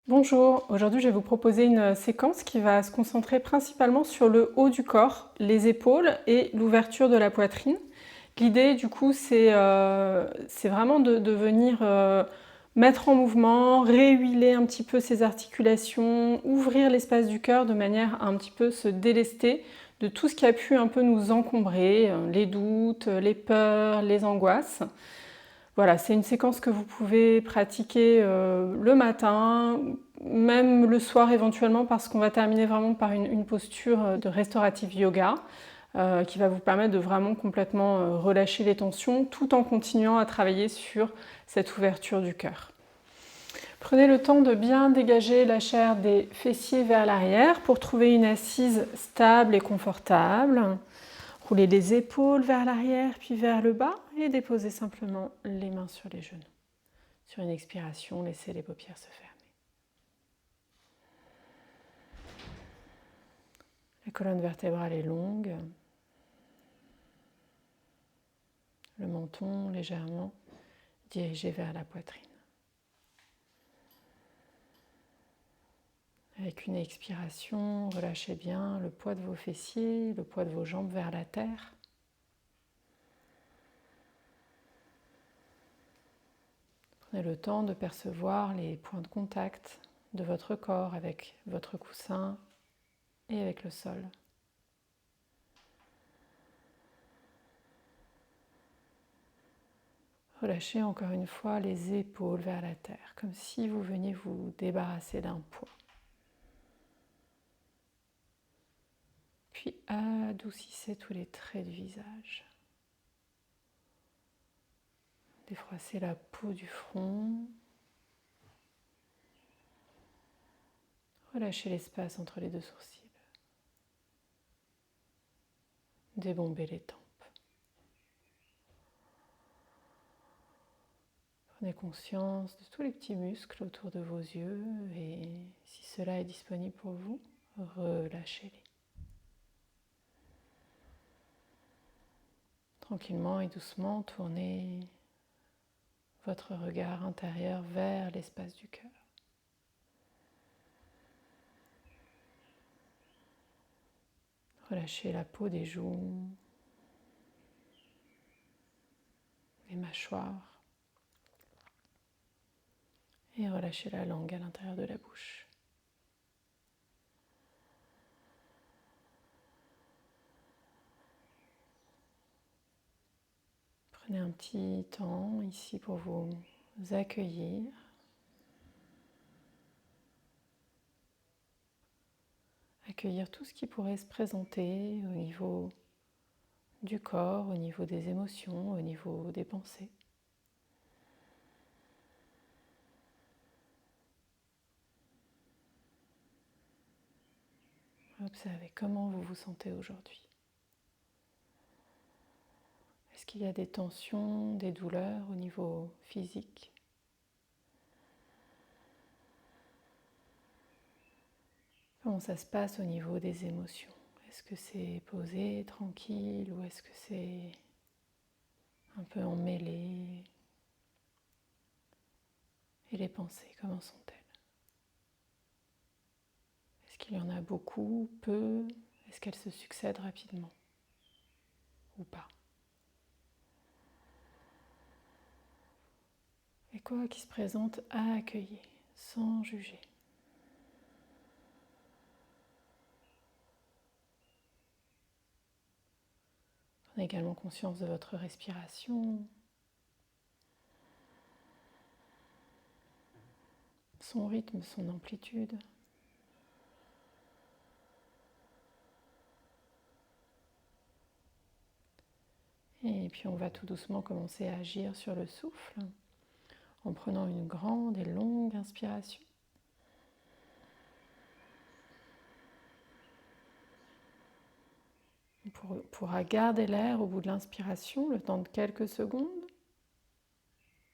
Bonjour, aujourd'hui je vais vous proposer une séquence qui va se concentrer principalement sur le haut du corps, les épaules et l'ouverture de la poitrine. L'idée du coup c'est vraiment de venir mettre en mouvement, réhuiler un petit peu ses articulations, ouvrir l'espace du cœur de manière à un petit peu se délester de tout ce qui a pu un peu nous encombrer, les doutes, les peurs, les angoisses. Voilà, c'est une séquence que vous pouvez pratiquer le matin, même le soir éventuellement, parce qu'on va terminer vraiment par une posture de restaurative yoga qui va vous permettre de vraiment complètement relâcher les tensions tout en continuant à travailler sur cette ouverture du cœur. Prenez le temps de bien dégager la chair des fessiers vers l'arrière pour trouver une assise stable et confortable. Roulez les épaules vers l'arrière puis vers le bas et déposez simplement les mains sur les genoux. Sur une expiration, laissez les paupières se fermer. La colonne vertébrale est longue. Le menton légèrement dirigé vers la poitrine. Avec une expiration, relâchez bien le poids de vos fessiers, le poids de vos jambes vers la terre. Prenez le temps de percevoir les points de contact de votre corps avec votre coussin et avec le sol. Relâchez encore une fois les épaules vers la terre, comme si vous veniez vous débarrasser d'un poids. Puis adoucissez tous les traits du visage. Défroissez la peau du front. Relâchez l'espace entre les deux sourcils. Débombez les tempes. Prenez conscience de tous les petits muscles autour de vos yeux et si cela est disponible pour vous, relâchez-les. Tranquillement et doucement, tournez votre regard intérieur vers l'espace du cœur. Relâchez la peau des joues, les mâchoires et relâchez la langue à l'intérieur de la bouche. Prenez un petit temps ici pour vous accueillir. Accueillir tout ce qui pourrait se présenter au niveau du corps, au niveau des émotions, au niveau des pensées. Observez comment vous vous sentez aujourd'hui. Est-ce qu'il y a des tensions, des douleurs au niveau physique ? Comment ça se passe au niveau des émotions ? Est-ce que c'est posé, tranquille, ou est-ce que c'est un peu emmêlé ? Et les pensées, comment sont-elles ? Est-ce qu'il y en a beaucoup, peu ? Est-ce qu'elles se succèdent rapidement ou pas ? Et quoi qui se présente à accueillir, sans juger. Prenez également conscience de votre respiration, son rythme, son amplitude. Et puis on va tout doucement commencer à agir sur le souffle en prenant une grande et longue inspiration. On pourra garder l'air au bout de l'inspiration le temps de quelques secondes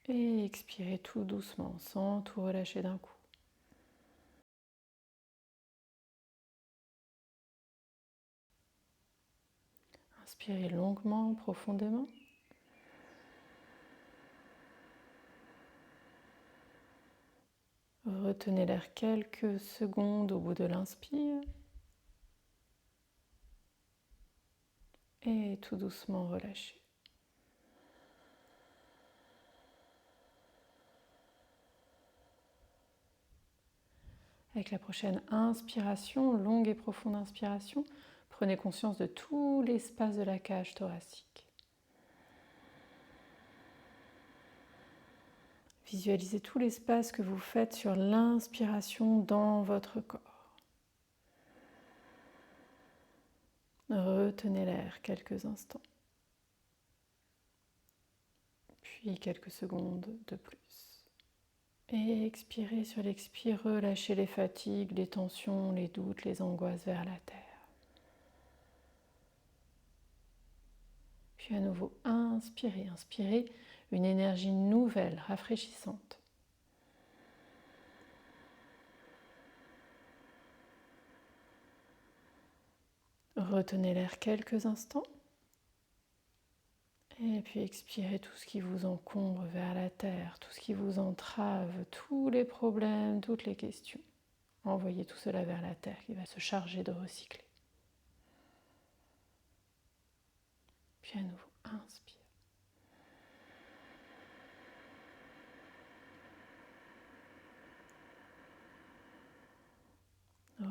et expirer tout doucement sans tout relâcher d'un coup. Inspirez longuement, profondément. Retenez l'air quelques secondes au bout de l'inspire. Et tout doucement relâchez. Avec la prochaine inspiration, longue et profonde inspiration, prenez conscience de tout l'espace de la cage thoracique. Visualisez tout l'espace que vous faites sur l'inspiration dans votre corps. Retenez l'air quelques instants, puis quelques secondes de plus. Et expirez sur l'expire, relâchez les fatigues, les tensions, les doutes, les angoisses vers la terre. Puis à nouveau, inspirez, inspirez une énergie nouvelle, rafraîchissante. Retenez l'air quelques instants. Et puis expirez tout ce qui vous encombre vers la terre, tout ce qui vous entrave, tous les problèmes, toutes les questions. Envoyez tout cela vers la terre qui va se charger de recycler. Puis à nouveau, inspire.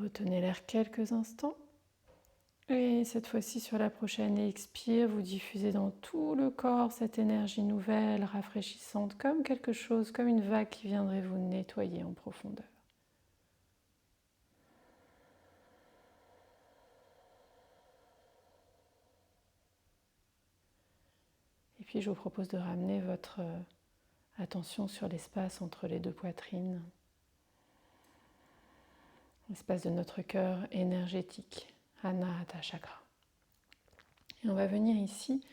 Retenez l'air quelques instants. Et cette fois-ci, sur la prochaine expire, vous diffusez dans tout le corps cette énergie nouvelle, rafraîchissante, comme quelque chose, comme une vague qui viendrait vous nettoyer en profondeur. Et puis, je vous propose de ramener votre attention sur l'espace entre les deux poitrines, l'espace de notre cœur énergétique, Anahata Chakra. Et on va venir ici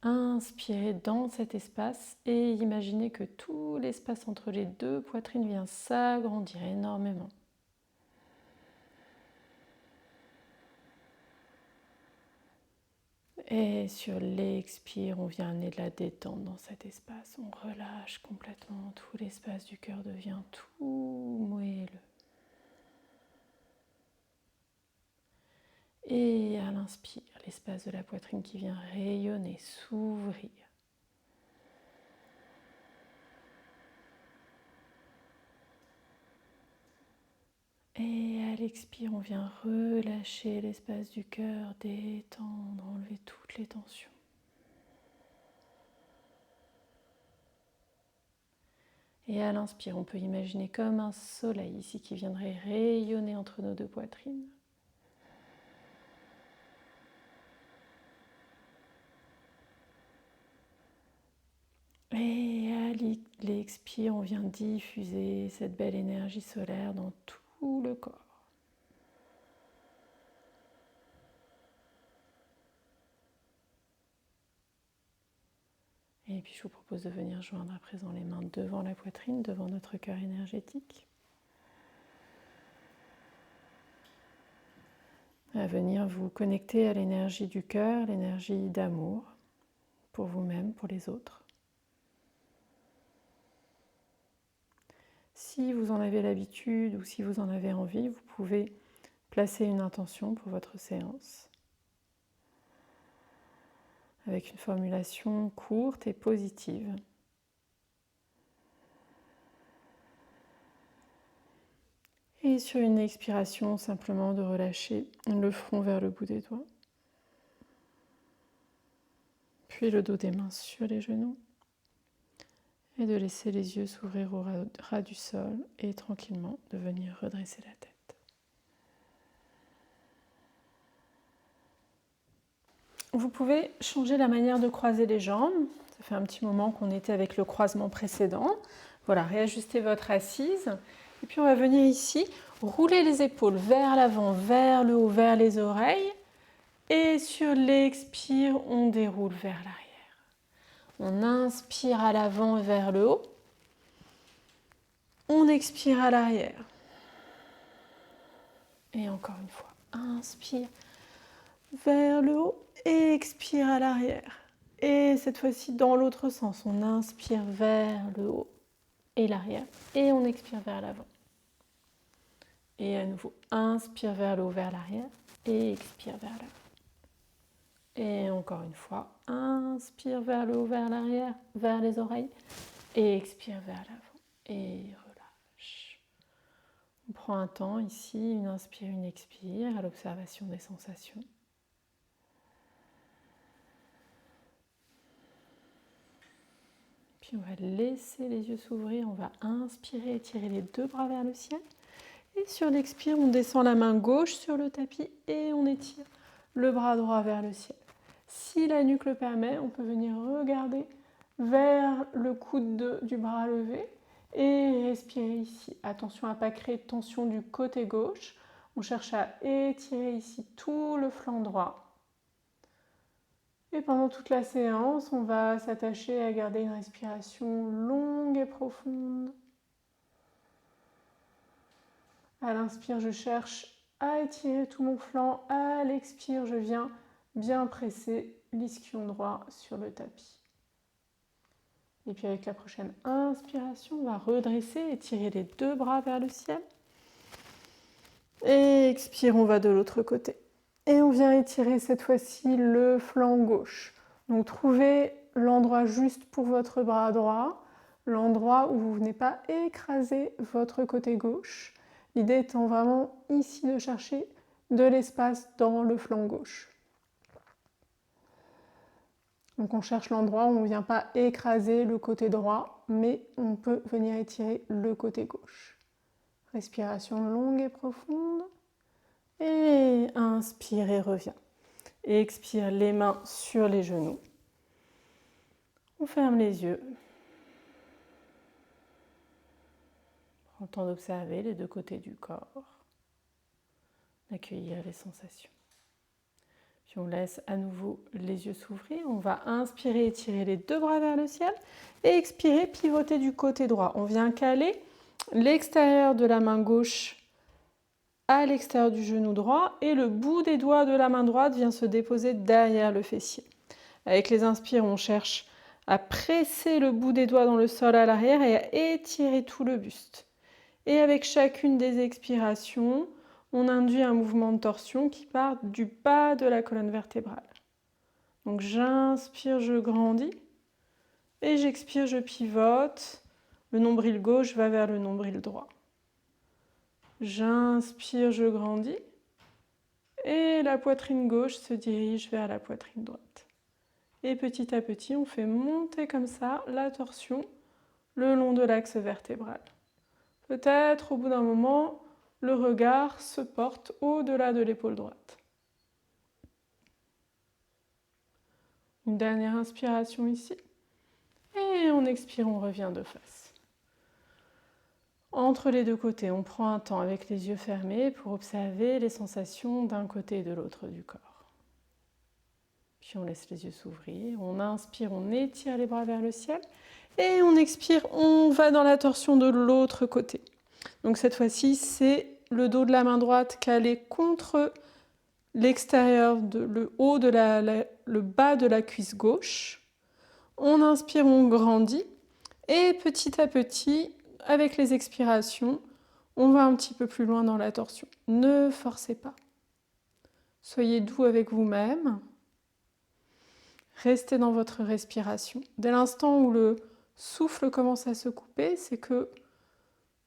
inspirer dans cet espace et imaginer que tout l'espace entre les deux poitrines vient s'agrandir énormément. Et sur l'expire, on vient amener de la détente dans cet espace. On relâche complètement, tout l'espace du cœur devient tout moelleux. Et à l'inspire, l'espace de la poitrine qui vient rayonner, s'ouvrir. Et à l'expire, on vient relâcher l'espace du cœur, détendre, enlever toutes les tensions. Et à l'inspire, on peut imaginer comme un soleil ici qui viendrait rayonner entre nos deux poitrines. Et à l'expire, on vient diffuser cette belle énergie solaire dans tout le corps. Et puis je vous propose de venir joindre à présent les mains devant la poitrine, devant notre cœur énergétique. À venir vous connecter à l'énergie du cœur, l'énergie d'amour pour vous-même, pour les autres. Si vous en avez l'habitude ou si vous en avez envie, vous pouvez placer une intention pour votre séance avec une formulation courte et positive. Et sur une expiration, simplement de relâcher le front vers le bout des doigts. Puis le dos des mains sur les genoux. Et de laisser les yeux s'ouvrir au ras du sol et tranquillement de venir redresser la tête. Vous pouvez changer la manière de croiser les jambes. Ça fait un petit moment qu'on était avec le croisement précédent. Voilà, réajustez votre assise. Et puis on va venir ici, rouler les épaules vers l'avant, vers le haut, vers les oreilles. Et sur l'expire, on déroule vers l'arrière. On inspire à l'avant vers le haut. On expire à l'arrière. Et encore une fois, inspire vers le haut et expire à l'arrière. Et cette fois-ci dans l'autre sens, on inspire vers le haut et l'arrière et on expire vers l'avant. Et à nouveau, inspire vers le haut, vers l'arrière. Et expire vers l'avant. Et encore une fois, inspire vers le haut, vers l'arrière, vers les oreilles. Et expire vers l'avant. Et relâche. On prend un temps ici, une inspire, une expire, à l'observation des sensations. Puis on va laisser les yeux s'ouvrir, on va inspirer, étirer les deux bras vers le ciel. Et sur l'expire, on descend la main gauche sur le tapis et on étire le bras droit vers le ciel. Si la nuque le permet, on peut venir regarder vers le coude du bras levé et respirer ici. Attention à ne pas créer de tension du côté gauche. On cherche à étirer ici tout le flanc droit. Et pendant toute la séance, on va s'attacher à garder une respiration longue et profonde. À l'inspire, je cherche à étirer tout mon flanc. À l'expire, je viens bien presser l'ischio droit sur le tapis. Et puis avec la prochaine inspiration, on va redresser, étirer les deux bras vers le ciel. Et expire, on va de l'autre côté. Et on vient étirer cette fois-ci le flanc gauche. Donc trouvez l'endroit juste pour votre bras droit, l'endroit où vous ne venez pas écraser votre côté gauche. L'idée étant vraiment ici de chercher de l'espace dans le flanc gauche. Donc on cherche l'endroit où on ne vient pas écraser le côté droit, mais on peut venir étirer le côté gauche. Respiration longue et profonde. Et inspire et reviens. Et expire les mains sur les genoux. On ferme les yeux. Prends le temps d'observer les deux côtés du corps. D'accueillir les sensations. Puis on laisse à nouveau les yeux s'ouvrir. On va inspirer, étirer les deux bras vers le ciel. Et expirer, pivoter du côté droit. On vient caler l'extérieur de la main gauche à l'extérieur du genou droit et le bout des doigts de la main droite vient se déposer derrière le fessier. Avec les inspires, on cherche à presser le bout des doigts dans le sol à l'arrière et à étirer tout le buste. Et avec chacune des expirations, on induit un mouvement de torsion qui part du bas de la colonne vertébrale. Donc j'inspire, je grandis et j'expire, je pivote. Le nombril gauche va vers le nombril droit. J'inspire, je grandis et la poitrine gauche se dirige vers la poitrine droite. Et petit à petit, on fait monter comme ça la torsion le long de l'axe vertébral. Peut-être au bout d'un moment, le regard se porte au-delà de l'épaule droite. Une dernière inspiration ici. Et on expire, on revient de face. Entre les deux côtés, on prend un temps avec les yeux fermés pour observer les sensations d'un côté et de l'autre du corps. Puis on laisse les yeux s'ouvrir, on inspire, on étire les bras vers le ciel et on expire, on va dans la torsion de l'autre côté. Donc cette fois-ci, c'est le dos de la main droite calé contre l'extérieur, le haut de le bas de la cuisse gauche. On inspire, on grandit et petit à petit, avec les expirations, on va un petit peu plus loin dans la torsion. Ne forcez pas. Soyez doux avec vous-même. Restez dans votre respiration. Dès l'instant où le souffle commence à se couper, c'est que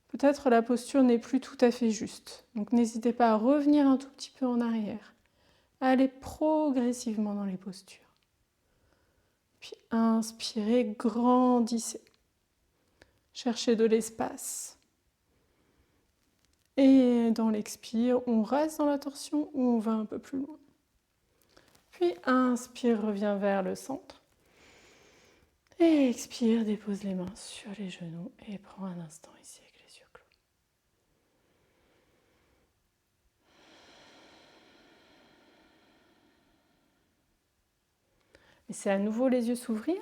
peut-être la posture n'est plus tout à fait juste. Donc n'hésitez pas à revenir un tout petit peu en arrière. À aller progressivement dans les postures. Puis inspirez, grandissez. Cherchez de l'espace. Et dans l'expire, on reste dans la torsion ou on va un peu plus loin. Puis inspire, reviens vers le centre. Et expire, dépose les mains sur les genoux et prends un instant ici avec les yeux clos. Laissez à nouveau les yeux s'ouvrir.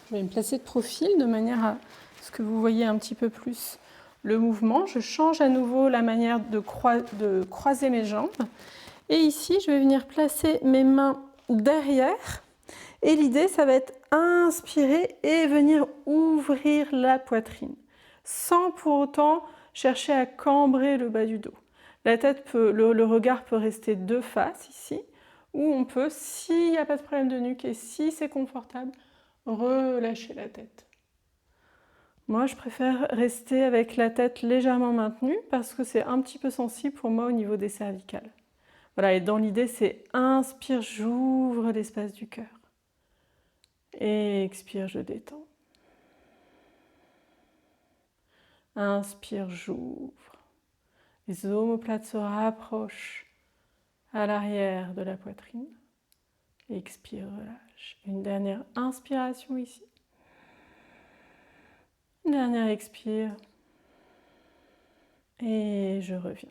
Je vais me placer de profil de manière à ce que vous voyez un petit peu plus le mouvement. Je change à nouveau la manière de croiser mes jambes. Et ici, je vais venir placer mes mains derrière. Et l'idée, ça va être inspirer et venir ouvrir la poitrine. Sans pour autant cherchez à cambrer le bas du dos. La tête le regard peut rester de face ici, ou on peut, s'il n'y a pas de problème de nuque et si c'est confortable, relâcher la tête. Moi, je préfère rester avec la tête légèrement maintenue parce que c'est un petit peu sensible pour moi au niveau des cervicales. Voilà, et dans l'idée, c'est inspire, j'ouvre l'espace du cœur. Et expire, je détends. Inspire, j'ouvre. Les omoplates se rapprochent à l'arrière de la poitrine. Expire, relâche. Une dernière inspiration ici. Une dernière expire. Et je reviens.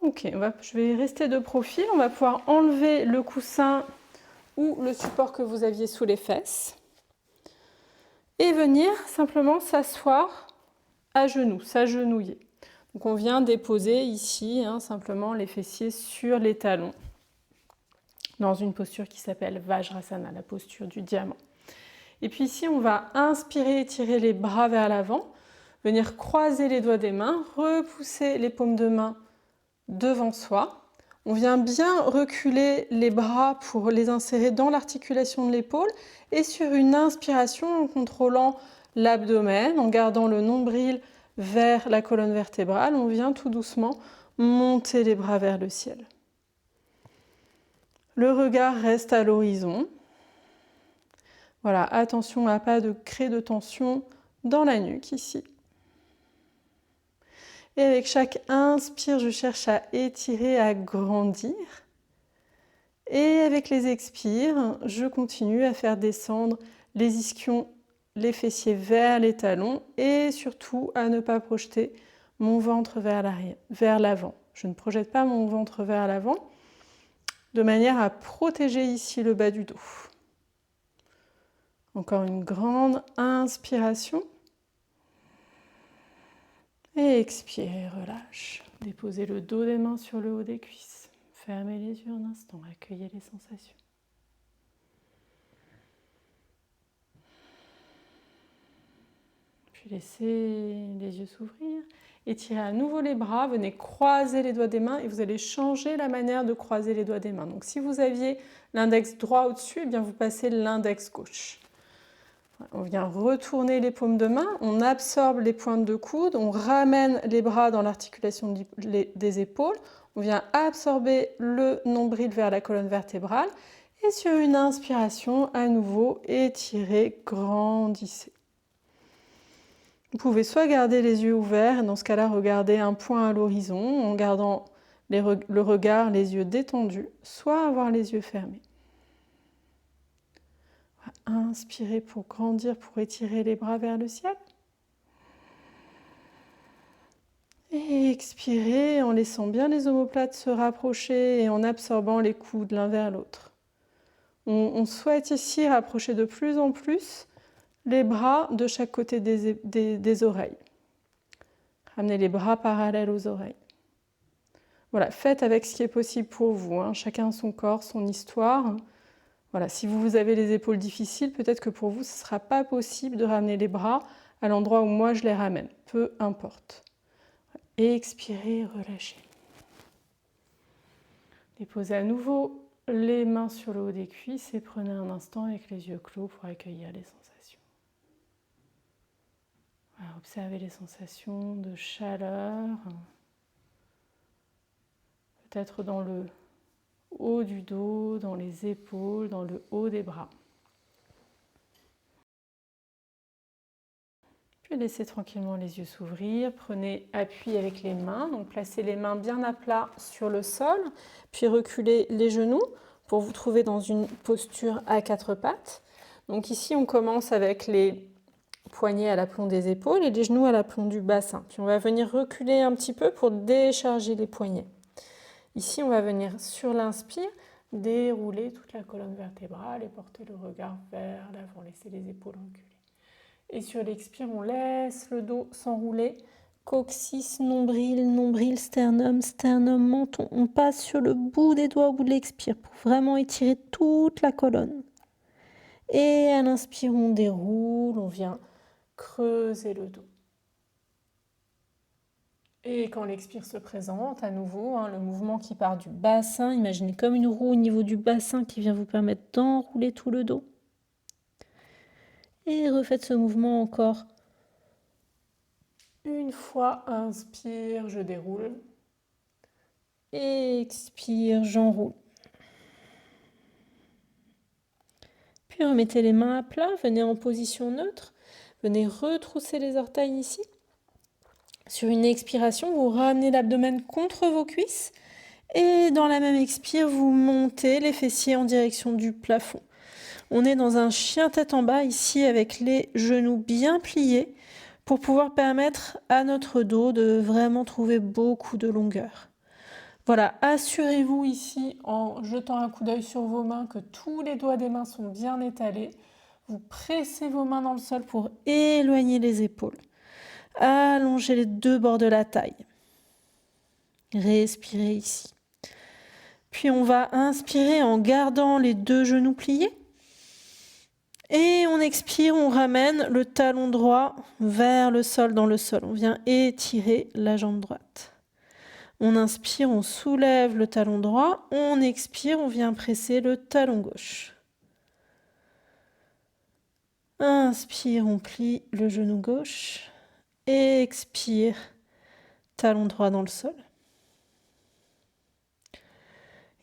Ok, je vais rester de profil. On va pouvoir enlever le coussin ou le support que vous aviez sous les fesses. Et venir simplement s'asseoir à genoux, s'agenouiller. Donc on vient déposer ici simplement les fessiers sur les talons dans une posture qui s'appelle Vajrasana, la posture du diamant. Et puis ici, on va inspirer, étirer les bras vers l'avant, venir croiser les doigts des mains, repousser les paumes de main devant soi. On vient bien reculer les bras pour les insérer dans l'articulation de l'épaule et sur une inspiration en contrôlant l'abdomen, en gardant le nombril vers la colonne vertébrale, on vient tout doucement monter les bras vers le ciel. Le regard reste à l'horizon. Voilà, attention à pas de créer de tension dans la nuque ici. Et avec chaque inspire, je cherche à étirer, à grandir. Et avec les expires, je continue à faire descendre les ischions, les fessiers vers les talons et surtout à ne pas projeter mon ventre vers l'arrière, vers l'avant. Je ne projette pas mon ventre vers l'avant de manière à protéger ici le bas du dos. Encore une grande inspiration. Et expire, relâche. Déposez le dos des mains sur le haut des cuisses. Fermez les yeux un instant, accueillez les sensations. Puis laissez les yeux s'ouvrir. Étirez à nouveau les bras, venez croiser les doigts des mains et vous allez changer la manière de croiser les doigts des mains. Donc si vous aviez l'index droit au-dessus, eh bien vous passez l'index gauche. On vient retourner les paumes de main, on absorbe les pointes de coude, on ramène les bras dans l'articulation des épaules, on vient absorber le nombril vers la colonne vertébrale et sur une inspiration, à nouveau, étirez, grandissez. Vous pouvez soit garder les yeux ouverts, et dans ce cas-là, regarder un point à l'horizon en gardant le regard, les yeux détendus, soit avoir les yeux fermés. Inspirez pour grandir, pour étirer les bras vers le ciel. Et expirez en laissant bien les omoplates se rapprocher et en absorbant les coudes l'un vers l'autre. On souhaite ici rapprocher de plus en plus les bras de chaque côté des oreilles. Ramenez les bras parallèles aux oreilles. Voilà, faites avec ce qui est possible pour vous. Chacun son corps, son histoire. Voilà, si vous avez les épaules difficiles, peut-être que pour vous, ce ne sera pas possible de ramener les bras à l'endroit où moi je les ramène. Peu importe. Et expirez, relâchez. Déposez à nouveau les mains sur le haut des cuisses et prenez un instant avec les yeux clos pour accueillir les sensations. Voilà, observez les sensations de chaleur, peut-être dans le haut du dos, dans les épaules, dans le haut des bras. Puis laissez tranquillement les yeux s'ouvrir. Prenez appui avec les mains. Donc placez les mains bien à plat sur le sol. Puis reculez les genoux pour vous trouver dans une posture à quatre pattes. Donc ici, on commence avec les poignets à l'aplomb des épaules et les genoux à l'aplomb du bassin. Puis on va venir reculer un petit peu pour décharger les poignets. Ici, on va venir sur l'inspire, dérouler toute la colonne vertébrale et porter le regard vers l'avant. Laissez les épaules reculer. Et sur l'expire, on laisse le dos s'enrouler. Coccyx, nombril, nombril, sternum, sternum, menton. On passe sur le bout des doigts au bout de l'expire pour vraiment étirer toute la colonne. Et à l'inspire, on déroule, on vient creuser le dos. Et quand l'expire se présente, à nouveau, hein, le mouvement qui part du bassin, imaginez comme une roue au niveau du bassin qui vient vous permettre d'enrouler tout le dos. Et refaites ce mouvement encore. Une fois, inspire, je déroule. Expire, j'enroule. Puis remettez les mains à plat, venez en position neutre. Venez retrousser les orteils ici. Sur une expiration, vous ramenez l'abdomen contre vos cuisses. Et dans la même expire, vous montez les fessiers en direction du plafond. On est dans un chien tête en bas ici avec les genoux bien pliés pour pouvoir permettre à notre dos de vraiment trouver beaucoup de longueur. Voilà, assurez-vous ici en jetant un coup d'œil sur vos mains que tous les doigts des mains sont bien étalés. Vous pressez vos mains dans le sol pour éloigner les épaules. Allongez les deux bords de la taille. Respirez ici. Puis on va inspirer en gardant les deux genoux pliés. Et on expire, on ramène le talon droit vers le sol dans le sol. On vient étirer la jambe droite. On inspire, on soulève le talon droit. On expire, on vient presser le talon gauche. Inspire, on plie le genou gauche. Expire, talon droit dans le sol.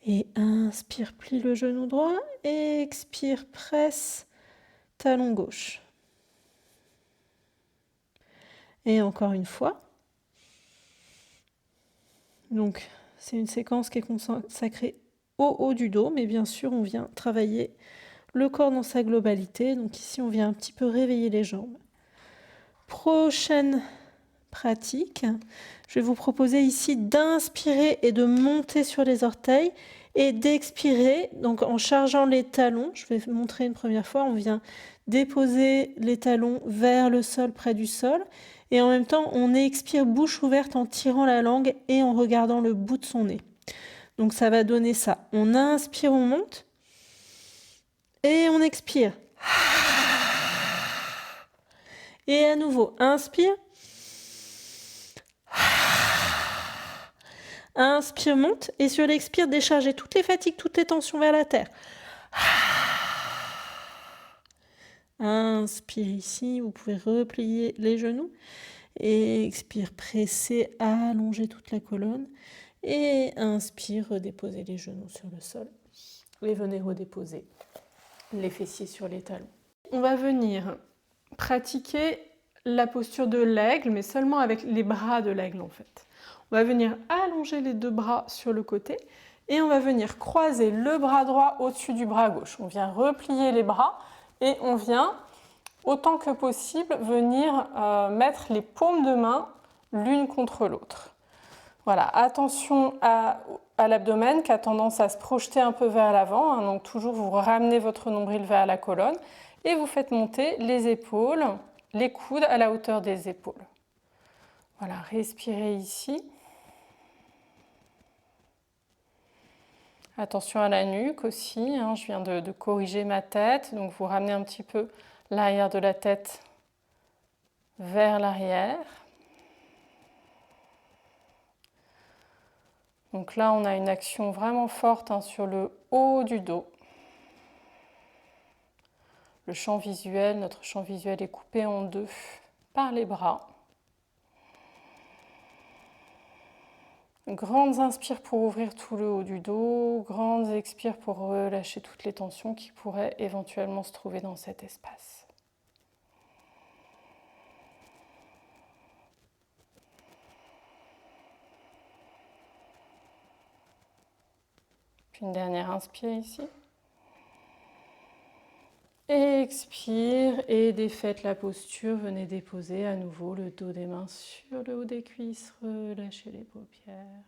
Et inspire, plie le genou droit. Expire, presse, talon gauche. Et encore une fois. Donc, c'est une séquence qui est consacrée au haut du dos, mais bien sûr, on vient travailler le corps dans sa globalité. Donc ici, on vient un petit peu réveiller les jambes. Prochaine pratique, je vais vous proposer ici d'inspirer et de monter sur les orteils et d'expirer, donc en chargeant les talons. Je vais montrer une première fois, on vient déposer les talons vers le sol, près du sol. Et en même temps, on expire bouche ouverte en tirant la langue et en regardant le bout de son nez. Donc ça va donner ça. On inspire, on monte. Et on expire. Et à nouveau, inspire. Inspire, monte. Et sur l'expire, déchargez toutes les fatigues, toutes les tensions vers la terre. Inspire ici, vous pouvez replier les genoux. Et expire, presser, allonger toute la colonne. Et inspire, redéposez les genoux sur le sol. Et venez redéposer les fessiers sur les talons. On va venir pratiquer la posture de l'aigle, mais seulement avec les bras de l'aigle en fait. On va venir allonger les deux bras sur le côté et on va venir croiser le bras droit au-dessus du bras gauche. On vient replier les bras et on vient, autant que possible, venir mettre les paumes de main l'une contre l'autre. Voilà, attention à l'abdomen qui a tendance à se projeter un peu vers l'avant. Hein, donc toujours vous ramenez votre nombril vers la colonne et vous faites monter les épaules, les coudes à la hauteur des épaules. Voilà, respirez ici. Attention à la nuque aussi, hein, je viens de corriger ma tête. Donc vous ramenez un petit peu l'arrière de la tête vers l'arrière. Donc là, on a une action vraiment forte hein, sur le haut du dos. Le champ visuel, notre champ visuel est coupé en deux par les bras. Grandes inspires pour ouvrir tout le haut du dos, grandes expires pour relâcher toutes les tensions qui pourraient éventuellement se trouver dans cet espace. Puis une dernière inspire ici. Expire et défaites la posture. Venez déposer à nouveau le dos des mains sur le haut des cuisses. Relâchez les paupières.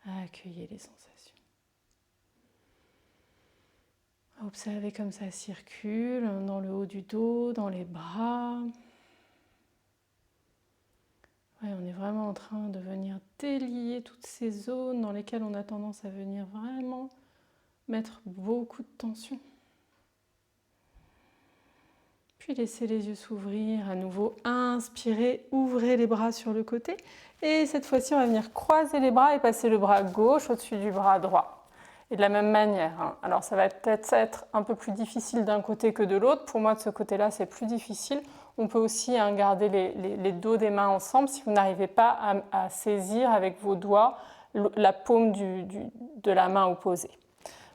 Accueillez les sensations. Observez comme ça circule dans le haut du dos, dans les bras. Ouais, on est vraiment en train de venir délier toutes ces zones dans lesquelles on a tendance à venir vraiment mettre beaucoup de tension. Puis laissez les yeux s'ouvrir. À nouveau, inspirez, ouvrez les bras sur le côté. Et cette fois-ci, on va venir croiser les bras et passer le bras gauche au-dessus du bras droit. Et de la même manière, hein. Alors ça va peut-être être un peu plus difficile d'un côté que de l'autre. Pour moi, de ce côté-là, c'est plus difficile. On peut aussi garder les dos des mains ensemble si vous n'arrivez pas à saisir avec vos doigts la paume de la main opposée.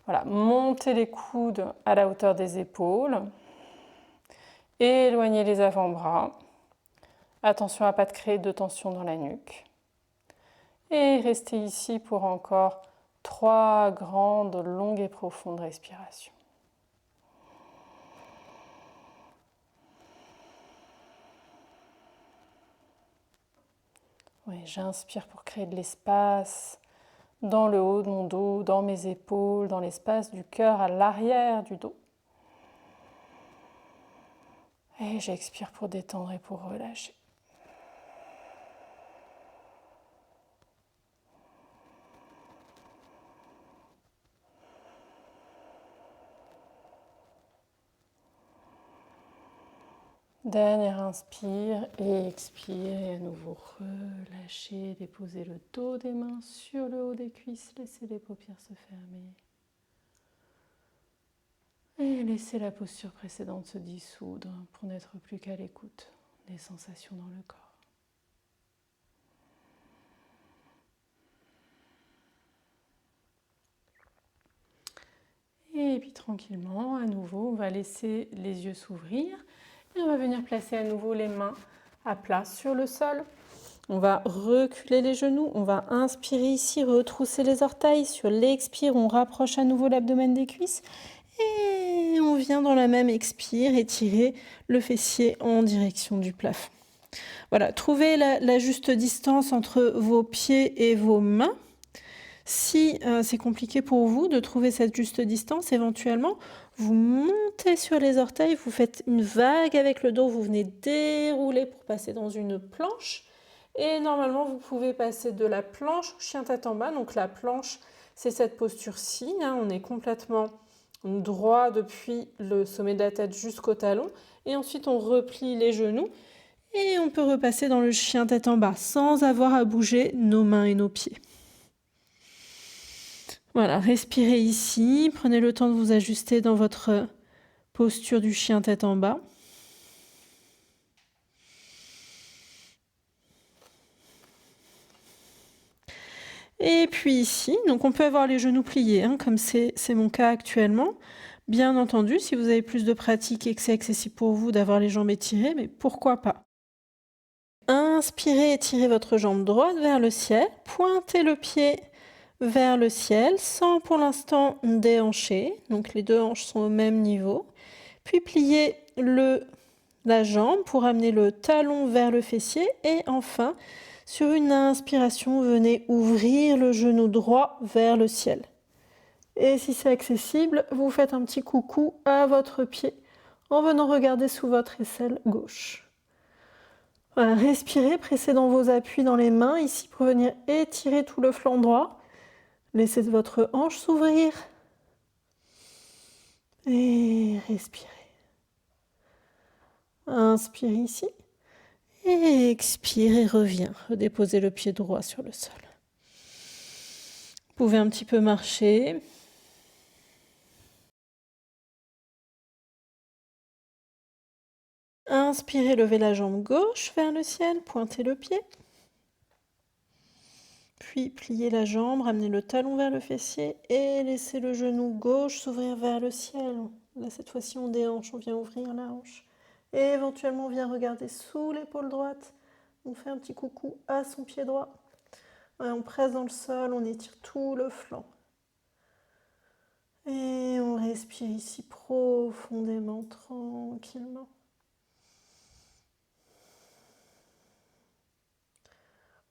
Voilà, montez les coudes à la hauteur des épaules. Éloignez les avant-bras. Attention à ne pas créer de tension dans la nuque. Et restez ici pour encore 3 grandes, longues et profondes respirations. Oui, j'inspire pour créer de l'espace dans le haut de mon dos, dans mes épaules, dans l'espace du cœur à l'arrière du dos. Et j'expire pour détendre et pour relâcher. Dernier inspire et expire et à nouveau relâchez, déposez le dos des mains sur le haut des cuisses, laissez les paupières se fermer. Et laissez la posture précédente se dissoudre pour n'être plus qu'à l'écoute des sensations dans le corps. Et puis tranquillement, à nouveau, on va laisser les yeux s'ouvrir et on va venir placer à nouveau les mains à plat sur le sol. On va reculer les genoux, on va inspirer ici, retrousser les orteils. Sur l'expire, on rapproche à nouveau l'abdomen des cuisses. Et on vient dans la même expire étirer le fessier en direction du plafond. Voilà, trouvez la juste distance entre vos pieds et vos mains. Si c'est compliqué pour vous de trouver cette juste distance, éventuellement, vous montez sur les orteils, vous faites une vague avec le dos, vous venez dérouler pour passer dans une planche. Et normalement, vous pouvez passer de la planche au chien tête en bas. Donc la planche, c'est cette posture-ci, hein, on est complètement droit depuis le sommet de la tête jusqu'au talon. Et ensuite, on replie les genoux et on peut repasser dans le chien tête en bas sans avoir à bouger nos mains et nos pieds. Voilà, respirez ici, prenez le temps de vous ajuster dans votre posture du chien tête en bas. Et puis ici, donc on peut avoir les genoux pliés, hein, comme c'est mon cas actuellement. Bien entendu, si vous avez plus de pratique et que c'est accessible pour vous d'avoir les jambes étirées, mais pourquoi pas. Inspirez, étirez votre jambe droite vers le ciel, pointez le pied vers le ciel, sans pour l'instant déhancher, donc les deux hanches sont au même niveau. Puis pliez la jambe pour amener le talon vers le fessier et enfin, sur une inspiration, venez ouvrir le genou droit vers le ciel. Et si c'est accessible, vous faites un petit coucou à votre pied en venant regarder sous votre aisselle gauche. Voilà, respirez, pressez dans vos appuis dans les mains ici pour venir étirer tout le flanc droit. Laissez votre hanche s'ouvrir. Et respirez. Inspire ici. Et expire et reviens. Redéposez le pied droit sur le sol. Vous pouvez un petit peu marcher. Inspirez, levez la jambe gauche vers le ciel, pointez le pied. Puis pliez la jambe, ramenez le talon vers le fessier et laissez le genou gauche s'ouvrir vers le ciel. Là, cette fois-ci, on déhanche, on vient ouvrir la hanche. Et éventuellement, on vient regarder sous l'épaule droite. On fait un petit coucou à son pied droit. On presse dans le sol, on étire tout le flanc. Et on respire ici profondément, tranquillement.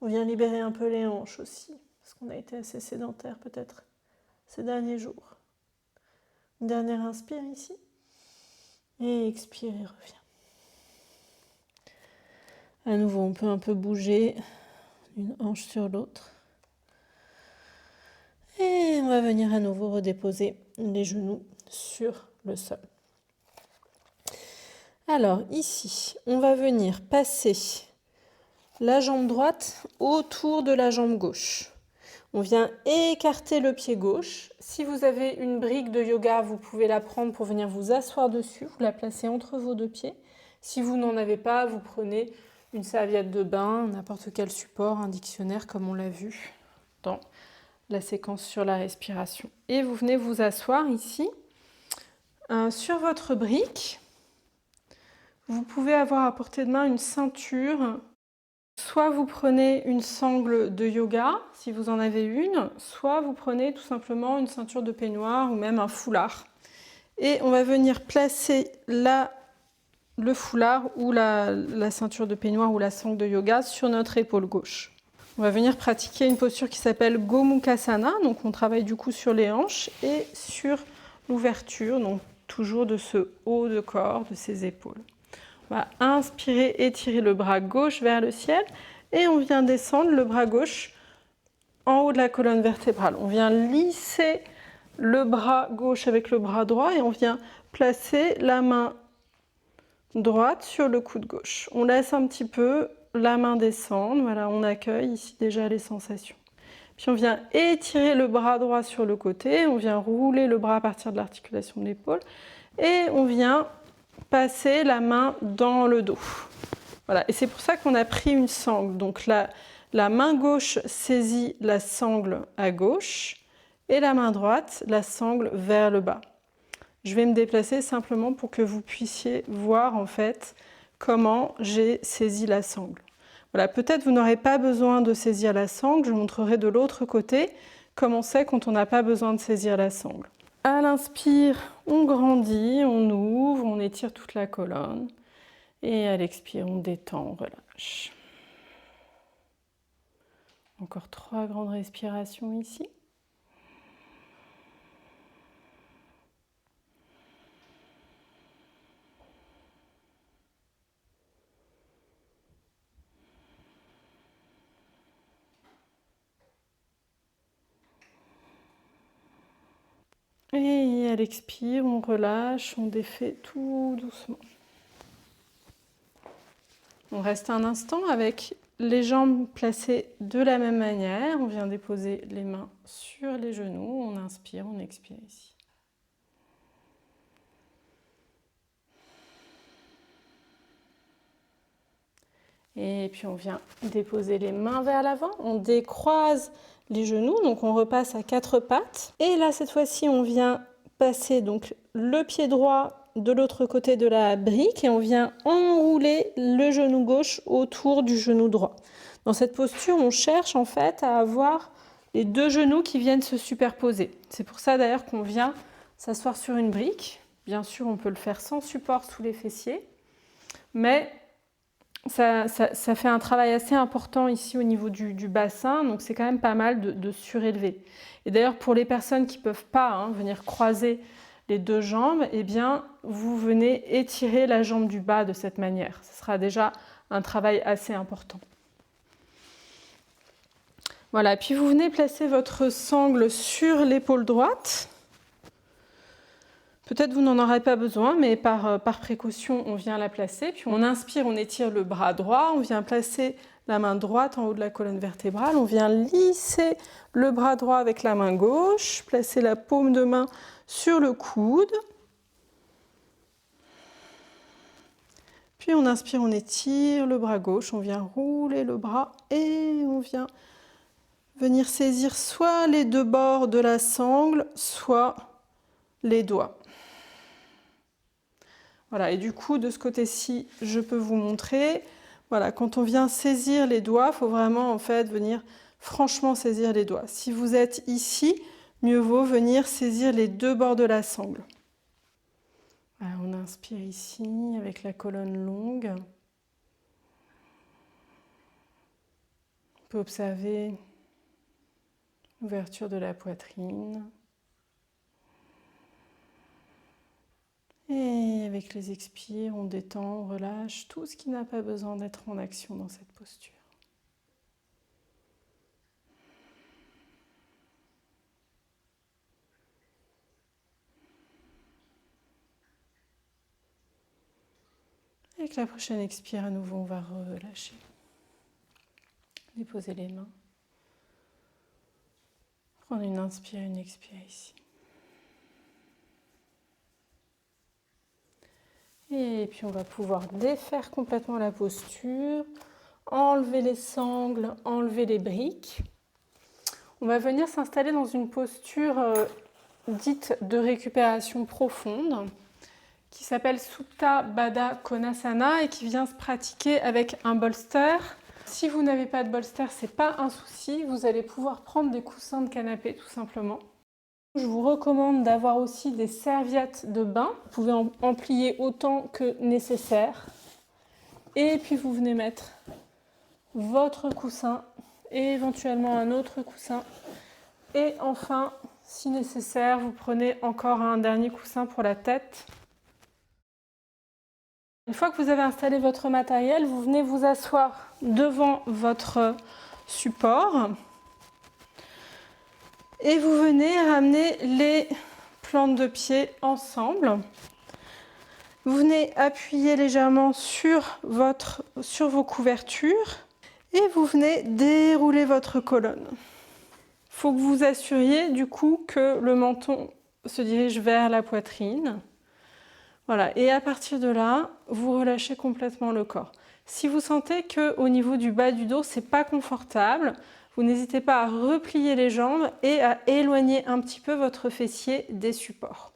On vient libérer un peu les hanches aussi, parce qu'on a été assez sédentaire peut-être ces derniers jours. Une dernière inspire ici. Et expire et revient. À nouveau, on peut un peu bouger d'une hanche sur l'autre. Et on va venir à nouveau redéposer les genoux sur le sol. Alors ici, on va venir passer la jambe droite autour de la jambe gauche. On vient écarter le pied gauche. Si vous avez une brique de yoga, vous pouvez la prendre pour venir vous asseoir dessus. Vous la placez entre vos deux pieds. Si vous n'en avez pas, vous prenez une serviette de bain, n'importe quel support, un dictionnaire comme on l'a vu dans la séquence sur la respiration. Et vous venez vous asseoir ici sur votre brique. Vous pouvez avoir à portée de main une ceinture. Soit vous prenez une sangle de yoga, si vous en avez une, soit vous prenez tout simplement une ceinture de peignoir ou même un foulard. Et on va venir placer le foulard ou la ceinture de peignoir ou la sangle de yoga sur notre épaule gauche. On va venir pratiquer une posture qui s'appelle Gomukhasana, donc on travaille du coup sur les hanches et sur l'ouverture, donc toujours de ce haut de corps, de ses épaules. On va inspirer, étirer le bras gauche vers le ciel et on vient descendre le bras gauche en haut de la colonne vertébrale. On vient lisser le bras gauche avec le bras droit et on vient placer la main droite sur le coude gauche. On laisse un petit peu la main descendre, voilà, on accueille ici déjà les sensations. Puis on vient étirer le bras droit sur le côté, on vient rouler le bras à partir de l'articulation de l'épaule et on vient passer la main dans le dos. Voilà, et c'est pour ça qu'on a pris une sangle. Donc la main gauche saisit la sangle à gauche et la main droite la sangle vers le bas. Je vais me déplacer simplement pour que vous puissiez voir en fait comment j'ai saisi la sangle. Voilà, peut-être vous n'aurez pas besoin de saisir la sangle, je montrerai de l'autre côté comment c'est quand on n'a pas besoin de saisir la sangle. À l'inspire, on grandit, on ouvre, on étire toute la colonne. Et à l'expire, on détend, on relâche. Encore 3 grandes respirations ici. Et à l'expire, on relâche, on défait tout doucement. On reste un instant avec les jambes placées de la même manière. On vient déposer les mains sur les genoux. On inspire, on expire ici. Et puis on vient déposer les mains vers l'avant. On décroise les genoux, donc on repasse à 4 pattes. Et là, cette fois-ci, on vient passer donc le pied droit de l'autre côté de la brique et on vient enrouler le genou gauche autour du genou droit. Dans cette posture, on cherche en fait à avoir les deux genoux qui viennent se superposer. C'est pour ça d'ailleurs qu'on vient s'asseoir sur une brique. Bien sûr, on peut le faire sans support sous les fessiers, mais ça fait un travail assez important ici au niveau du bassin, donc c'est quand même pas mal de surélever. Et d'ailleurs, pour les personnes qui ne peuvent pas venir croiser les deux jambes, eh bien, vous venez étirer la jambe du bas de cette manière. Ce sera déjà un travail assez important. Voilà, puis vous venez placer votre sangle sur l'épaule droite. Peut-être vous n'en aurez pas besoin, mais par précaution, on vient la placer. Puis on inspire, on étire le bras droit, on vient placer la main droite en haut de la colonne vertébrale, on vient lisser le bras droit avec la main gauche, placer la paume de main sur le coude. Puis on inspire, on étire le bras gauche, on vient rouler le bras et on vient venir saisir soit les deux bords de la sangle, soit les doigts. Voilà, et du coup, de ce côté-ci, je peux vous montrer. Voilà, quand on vient saisir les doigts, il faut vraiment en fait venir franchement saisir les doigts. Si vous êtes ici, mieux vaut venir saisir les deux bords de la sangle. Voilà, on inspire ici avec la colonne longue. On peut observer l'ouverture de la poitrine. Et avec les expires, on détend, on relâche tout ce qui n'a pas besoin d'être en action dans cette posture. Avec la prochaine expire, à nouveau, on va relâcher. Déposer les mains. Prendre une inspire, une expire ici. Et puis on va pouvoir défaire complètement la posture, enlever les sangles, enlever les briques. On va venir s'installer dans une posture dite de récupération profonde qui s'appelle Supta Baddha Konasana et qui vient se pratiquer avec un bolster. Si vous n'avez pas de bolster, c'est pas un souci, vous allez pouvoir prendre des coussins de canapé tout simplement. Je vous recommande d'avoir aussi des serviettes de bain. Vous pouvez en plier autant que nécessaire. Et puis vous venez mettre votre coussin et éventuellement un autre coussin. Et enfin, si nécessaire, vous prenez encore un dernier coussin pour la tête. Une fois que vous avez installé votre matériel, vous venez vous asseoir devant votre support. Et vous venez ramener les plantes de pied ensemble. Vous venez appuyer légèrement sur vos couvertures et vous venez dérouler votre colonne. Il faut que vous vous assuriez du coup que le menton se dirige vers la poitrine. Voilà, et à partir de là, vous relâchez complètement le corps. Si vous sentez qu'au niveau du bas du dos, c'est pas confortable, vous n'hésitez pas à replier les jambes et à éloigner un petit peu votre fessier des supports.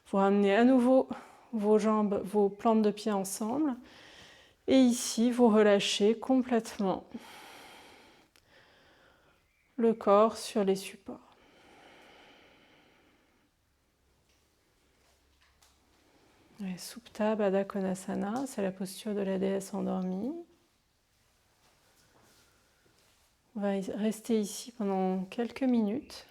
Vous ramenez à nouveau vos jambes, vos plantes de pied ensemble. Et ici, vous relâchez complètement le corps sur les supports. Supta Baddha Konasana, c'est la posture de la déesse endormie. On va rester ici pendant quelques minutes.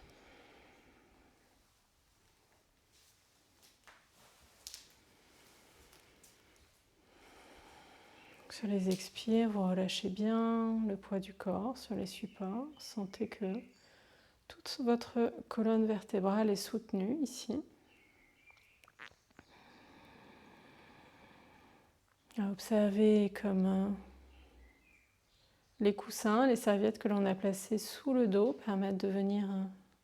Sur les expires, vous relâchez bien le poids du corps sur les supports. Sentez que toute votre colonne vertébrale est soutenue ici. Observez comme les coussins, les serviettes que l'on a placées sous le dos permettent de venir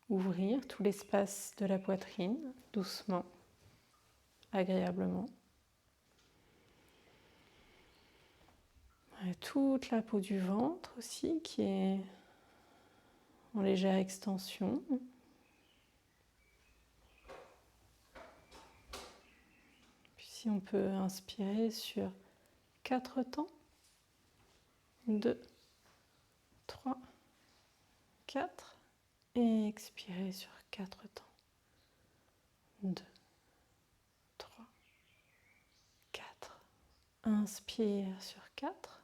ouvrir tout l'espace de la poitrine, doucement, agréablement. Et toute la peau du ventre aussi qui est en légère extension. Puis si on peut inspirer sur 4 temps. 2, 3, 4. Et expirer sur 4 temps. 2, 3, 4. Inspire sur 4.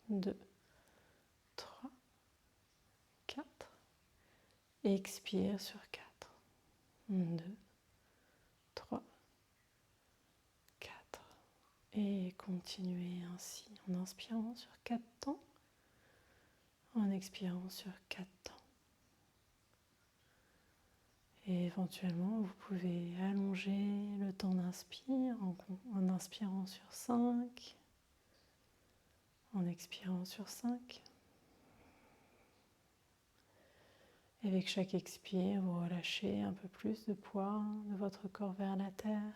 2, 3, 4. Et expire sur 4. 2, 3, 4. Et continuez ainsi en inspirant sur 4 temps, en expirant sur 4 temps. Et éventuellement, vous pouvez allonger le temps d'inspire en inspirant sur 5, en expirant sur 5. Et avec chaque expire, vous relâchez un peu plus de poids de votre corps vers la terre.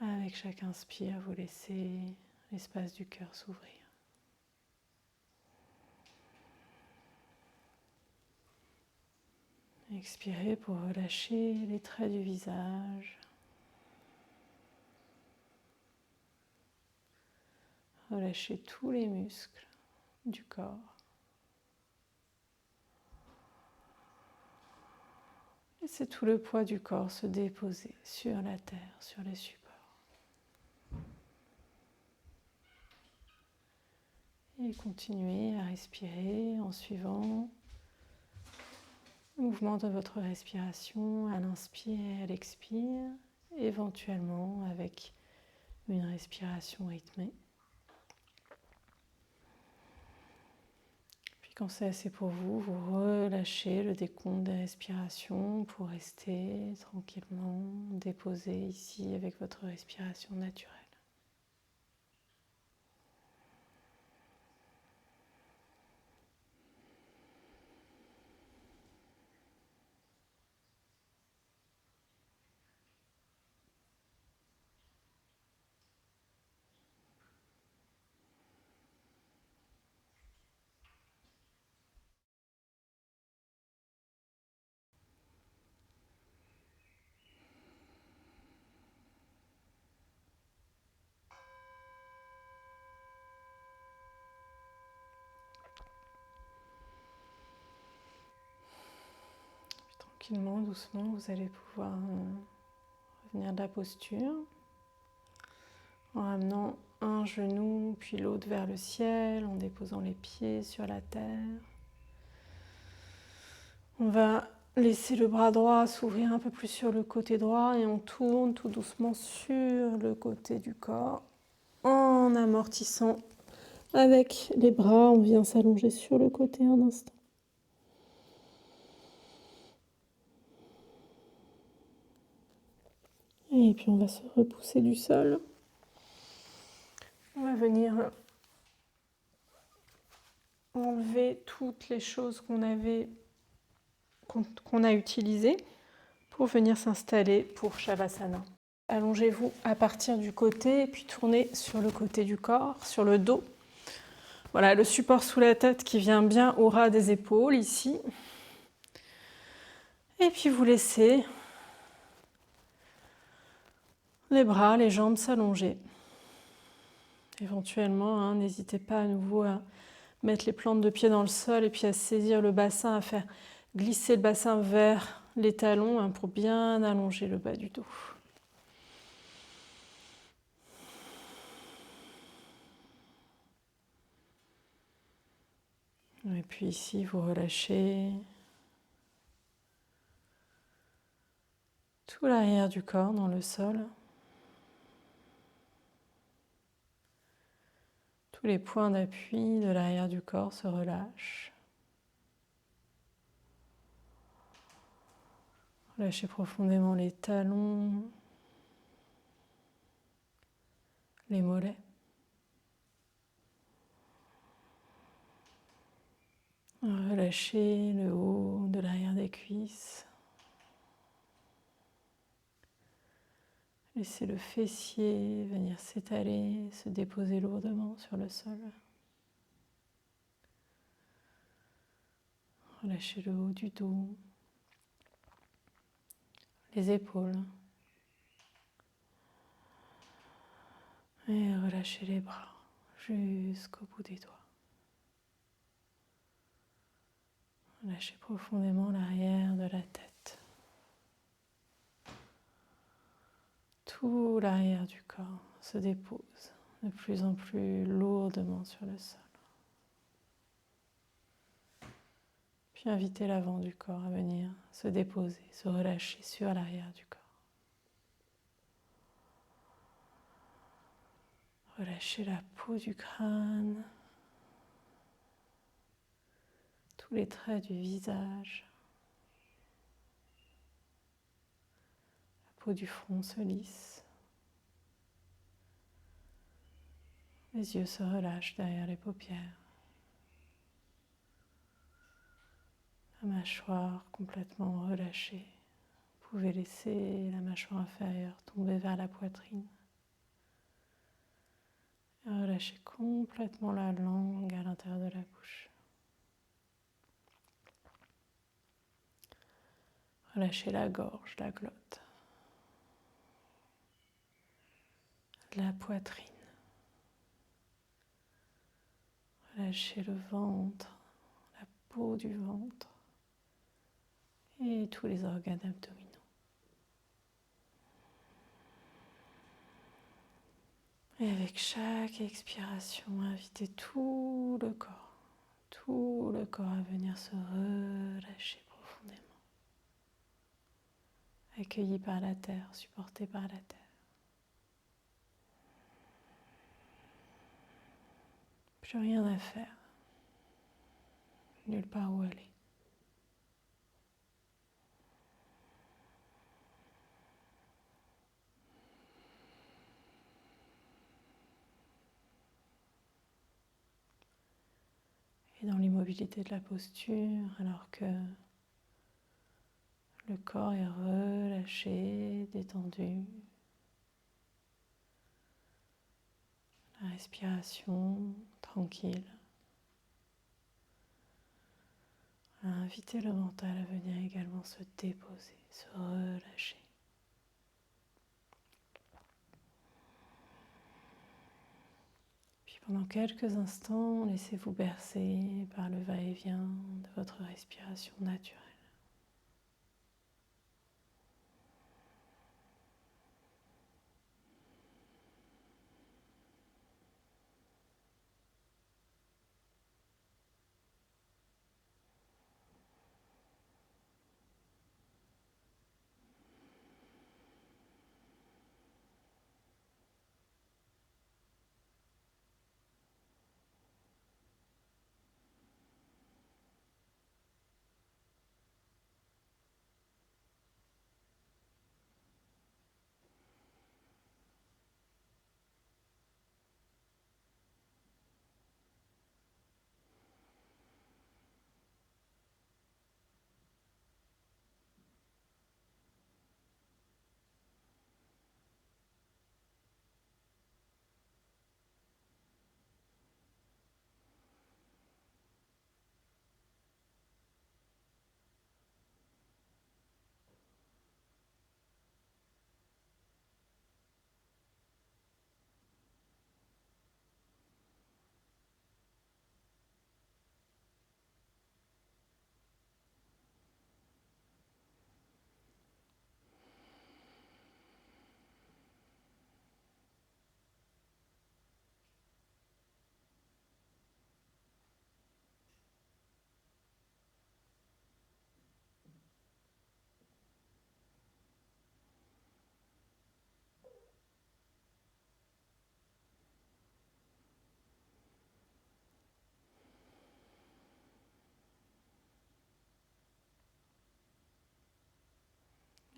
Avec chaque inspire, vous laissez l'espace du cœur s'ouvrir. Expirez pour relâcher les traits du visage. Relâchez tous les muscles du corps. Laissez tout le poids du corps se déposer sur la terre, sur les supports. Et continuez à respirer en suivant le mouvement de votre respiration à l'inspire et à l'expire, éventuellement avec une respiration rythmée. Quand c'est assez pour vous, vous relâchez le décompte des respirations pour rester tranquillement déposé ici avec votre respiration naturelle. Tranquillement, doucement, vous allez pouvoir revenir de la posture en ramenant un genou puis l'autre vers le ciel, en déposant les pieds sur la terre. On va laisser le bras droit s'ouvrir un peu plus sur le côté droit et on tourne tout doucement sur le côté du corps en amortissant avec les bras. On vient s'allonger sur le côté un instant. Et puis on va se repousser du sol. On va venir enlever toutes les choses qu'on a utilisées pour venir s'installer pour Shavasana. Allongez-vous à partir du côté et puis tournez sur le côté du corps, sur le dos. Voilà, le support sous la tête qui vient bien au ras des épaules ici. Et puis vous laissez les bras, les jambes s'allonger. Éventuellement, n'hésitez pas à nouveau à mettre les plantes de pied dans le sol et puis à saisir le bassin, à faire glisser le bassin vers les talons pour bien allonger le bas du dos. Et puis ici, vous relâchez tout l'arrière du corps dans le sol. Tous les points d'appui de l'arrière du corps se relâchent. Relâchez profondément les talons, les mollets. Relâchez le haut de l'arrière des cuisses. Laissez le fessier venir s'étaler, se déposer lourdement sur le sol. Relâchez le haut du dos, les épaules. Et relâchez les bras jusqu'au bout des doigts. Relâchez profondément l'arrière de la tête. Tout l'arrière du corps se dépose de plus en plus lourdement sur le sol. Puis invitez l'avant du corps à venir se déposer, se relâcher sur l'arrière du corps. Relâchez la peau du crâne, tous les traits du visage. La peau du front se lisse. Les yeux se relâchent derrière les paupières. La mâchoire complètement relâchée. Vous pouvez laisser la mâchoire inférieure tomber vers la poitrine. Et relâchez complètement la langue à l'intérieur de la bouche. Relâchez la gorge, la glotte, la poitrine. Relâchez le ventre, la peau du ventre et tous les organes abdominaux. Et avec chaque expiration, invitez tout le corps à venir se relâcher profondément. Accueilli par la terre, supporté par la terre. Plus rien à faire. nulle part où aller. Et dans l'immobilité de la posture, alors que le corps est relâché, détendu, la respiration tranquille. Invitez le mental à venir également se déposer, se relâcher. Puis pendant quelques instants, laissez-vous bercer par le va-et-vient de votre respiration naturelle.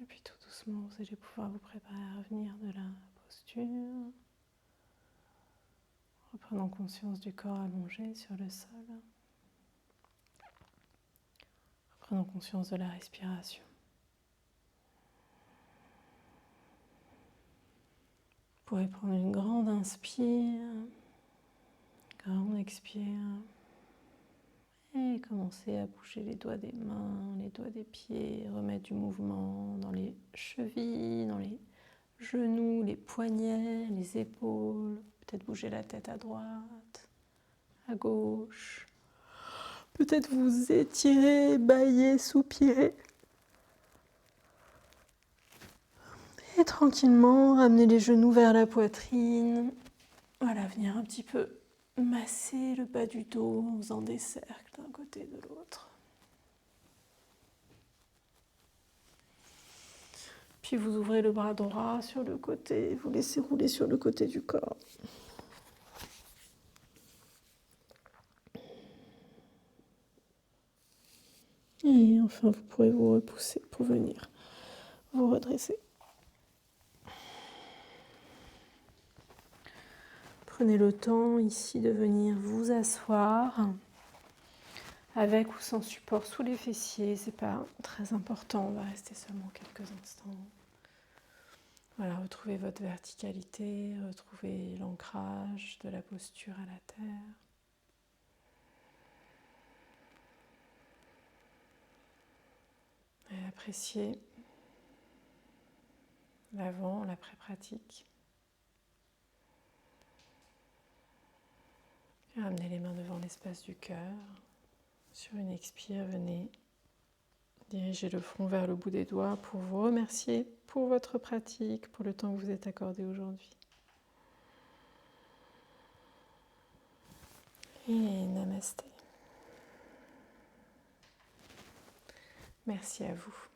Et puis tout doucement, vous allez pouvoir vous préparer à revenir de la posture, reprenant conscience du corps allongé sur le sol, reprenant conscience de la respiration. Vous pourrez prendre une grande inspire, grande expire, et commencer à bouger les doigts des mains, les doigts des pieds, remettre du mouvement dans les chevilles, dans les genoux, les poignets, les épaules, peut-être bouger la tête à droite, à gauche, peut-être vous étirer, bâiller, soupirer. Et tranquillement, ramener les genoux vers la poitrine. Voilà, venir un petit peu masser le bas du dos en faisant des cercles d'un côté et de l'autre. Puis vous ouvrez le bras droit sur le côté, vous laissez rouler sur le côté du corps. Et enfin, vous pourrez vous repousser pour venir vous redresser. Prenez le temps ici de venir vous asseoir avec ou sans support sous les fessiers. C'est pas très important, on va rester seulement quelques instants. Voilà, retrouvez votre verticalité, retrouvez l'ancrage de la posture à la terre. Et appréciez l'avant, l'après-pratique. Et ramenez les mains devant l'espace du cœur. Sur une expire, venez diriger le front vers le bout des doigts pour vous remercier pour votre pratique, pour le temps que vous êtes accordé aujourd'hui. Et namasté. Merci à vous.